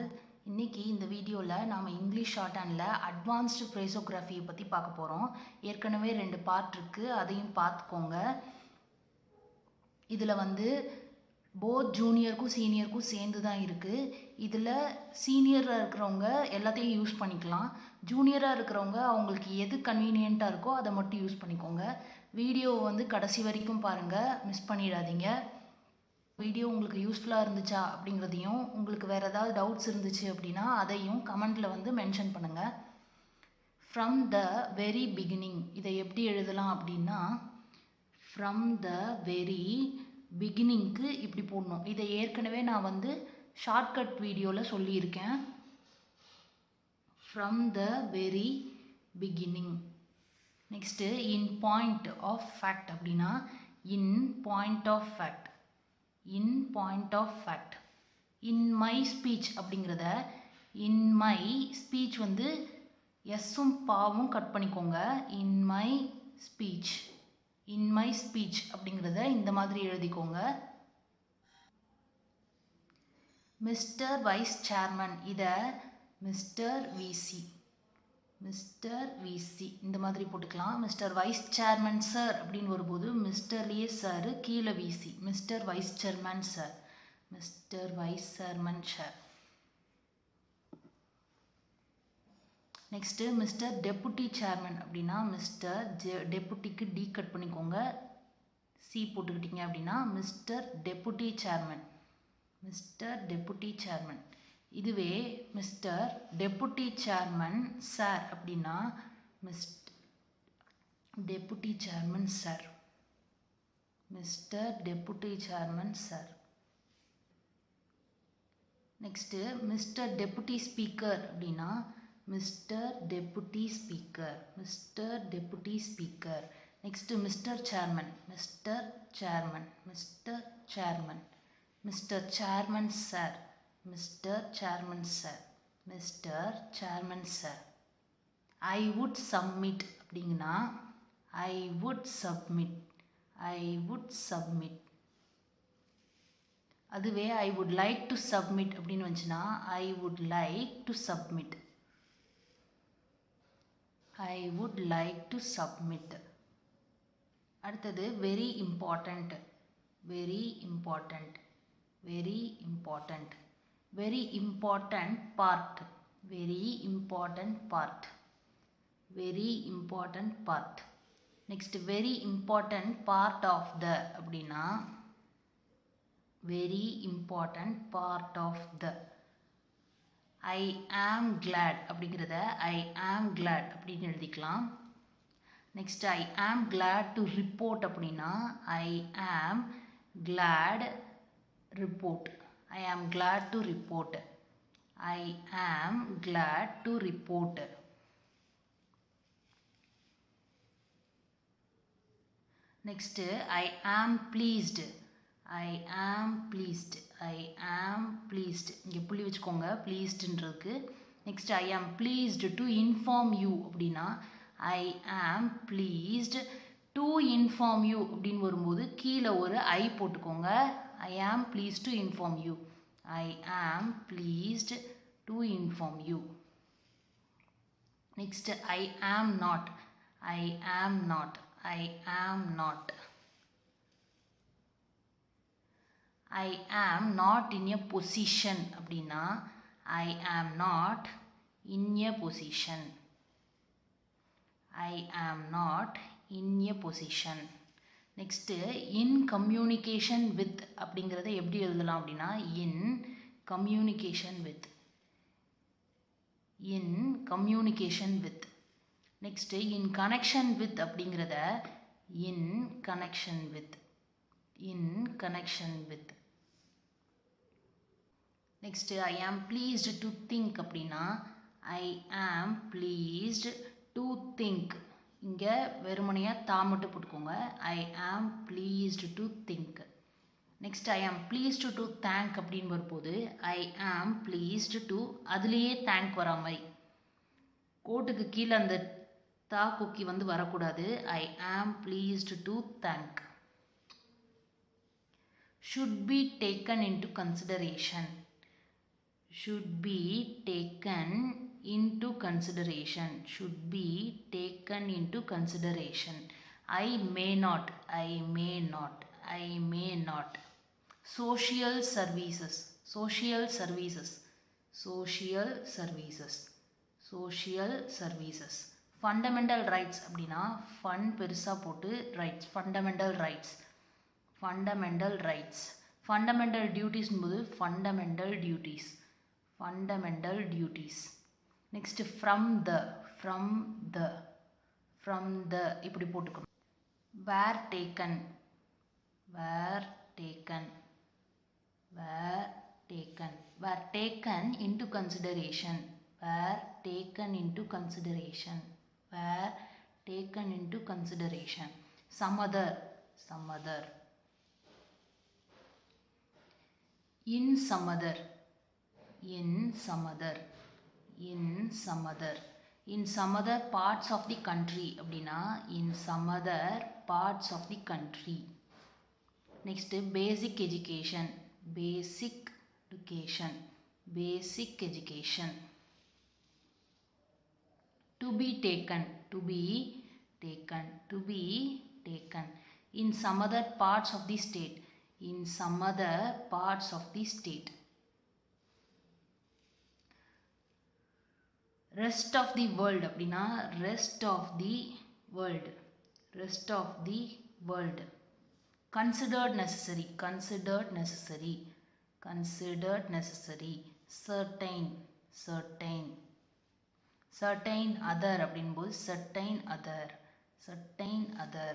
Channel. இன்னைக்கு இந்த வீடியோவில் நாம் இங்கிலீஷ் ஷார்ட்ஹேண்டில் அட்வான்ஸ்டு ஃப்ரேசோகிராஃபியை பற்றி பார்க்க போகிறோம். ஏற்கனவே 2 பார்ட் இருக்குது, அதையும் பார்த்துக்கோங்க. இதில் போத் ஜூனியருக்கும் சீனியருக்கும் சேர்ந்து தான் இருக்குது. இதில் சீனியராக இருக்கிறவங்க எல்லாத்தையும் யூஸ் பண்ணிக்கலாம். ஜூனியராக இருக்கிறவங்க அவங்களுக்கு எது கன்வீனியண்ட்டாக இருக்கோ அதை மட்டும் யூஸ் பண்ணிக்கோங்க. வீடியோவை கடைசி வரைக்கும் பாருங்கள், மிஸ் பண்ணிடாதீங்க. வீடியோ உங்களுக்கு யூஸ்ஃபுல்லாக இருந்துச்சா அப்படிங்கிறதையும், உங்களுக்கு வேறு ஏதாவது டவுட்ஸ் இருந்துச்சு அப்படின்னா அதையும் கமெண்ட்டில் மென்ஷன் பண்ணுங்கள். ஃப்ரம் த வெரி பிகினிங் இதை எப்படி எழுதலாம் அப்படின்னா, ஃப்ரம் த வெரி பிகினிங்க்கு இப்படி போடணும். இதை ஏற்கனவே நான் ஷார்ட்கட் வீடியோவில் சொல்லியிருக்கேன். From the very beginning. Next in point of fact அப்படின்னா, in point of fact, in point of fact. In my speech அப்படிங்கிறத, இன் மை ஸ்பீச் எஸ்ஸும் பாவும் கட் பண்ணிக்கோங்க. In my speech, in my speech அப்படிங்கிறத இந்த மாதிரி எழுதிக்கோங்க. மிஸ்டர் வைஸ் சேர்மன், இதை மிஸ்டர் விசி, மிஸ்டர் விசி இந்த மாதிரி போட்டுக்கலாம். மிஸ்டர் வைஸ் சேர்மன் சார் அப்படின்னு வரும்போது மிஸ்டர்லேயே சார், கீழே VC, mister vice chairman sir, mister vice chairman sir. Next mister deputy chairman அப்படின்னா, மிஸ்டர் டெப்புட்டிக்கு டி கட் பண்ணிக்கோங்க, சி போட்டுக்கிட்டீங்க அப்படின்னா mister deputy chairman, mister deputy chairman. இதுவே மிஸ்டர் டெப்புட்டி சேர்மன் சார் அப்படின்னா, mister deputy chairman sir, mister deputy chairman sir. Next mister deputy speaker அப்படின்னா, mister deputy speaker, mister deputy speaker. Next mister chairman, mister chairman, mister chairman. Mister chairman sir, mister chairman sir, mister chairman sir. I would submit அப்படிங்கன்னா, I would submit, I would submit. அதுவே I would like to submit அப்படின்னு வந்துச்சுன்னா, I would like to submit, I would like to submit. அடுத்தது very important, very important, very important. Very important part, very important part, very important part. Next very important part of the அப்படின்னா, very important part of the. I am glad அப்படிங்கிறத ஐ am Claude அப்படின்னு எழுதிக்கலாம். Next I am glad to report அப்படின்னா, ஐ am Claude report, I am glad to report, I am glad to report. Next I am pleased, I am pleased, I am pleased. இங்கே புள்ளி வச்சுக்கோங்க ப்ளீஸ்டுன்றதுக்கு. Next I am pleased to inform you அப்படின்னா, ஐ am pleased to inform you அப்படின்னு வரும்போது கீழே ஒரு ஐ போட்டுக்கோங்க. ஐ am pleased to inform you, I am pleased to inform you. Next I am not, I am not, I am not. I am not in a position அப்படின்னா, I am not in a position, I am not in a position. Next in communication with அப்படிங்கிறத எப்படி எழுதலாம் அப்படின்னா, in communication with, in communication with. Next in connection with அப்படிங்கிறத in connection with, in connection with. Next I am pleased to think அப்படின்னா, ஐ am pleased to think. இங்கே வெறுமனையாக தா மட்டும் போட்டுக்கோங்க. ஐ am pleased to think. Next I am pleased to thank அப்படின்னு வரும்போது, ஐ am pleased to அதுலேயே thank வரா மாதிரி, கோட்டுக்கு கீழே அந்த தா கொக்கி வரக்கூடாது. ஐ am pleased to thank. should be taken into consideration, should be taken into consideration, should be taken into consideration. I may not, I may not, I may not. Social services, social services, social services, social services. Fundamental rights அப்படின்னா fund பெருசா போட்டு rights, fundamental rights, fundamental rights. Fundamental duties போது fundamental duties, fundamental duties. Next from the, from the, from the இப்படி போட்டுக்கணும். were taken, were taken, were taken, were taken into consideration, were taken into consideration, were taken into consideration. Some other, some other. In some other, in some other, in some other. In some other parts of the country அப்படின்னா in some other parts of the country. Next basic education, basic education, basic education. To be taken, to be taken, to be taken. In some other parts of the state, in some other parts of the state. Rest of the world அப்படின்னா rest of the world, rest of the world. Considered necessary, considered necessary, considered necessary. Certain, certain, certain other அப்படின்போது certain other, certain other.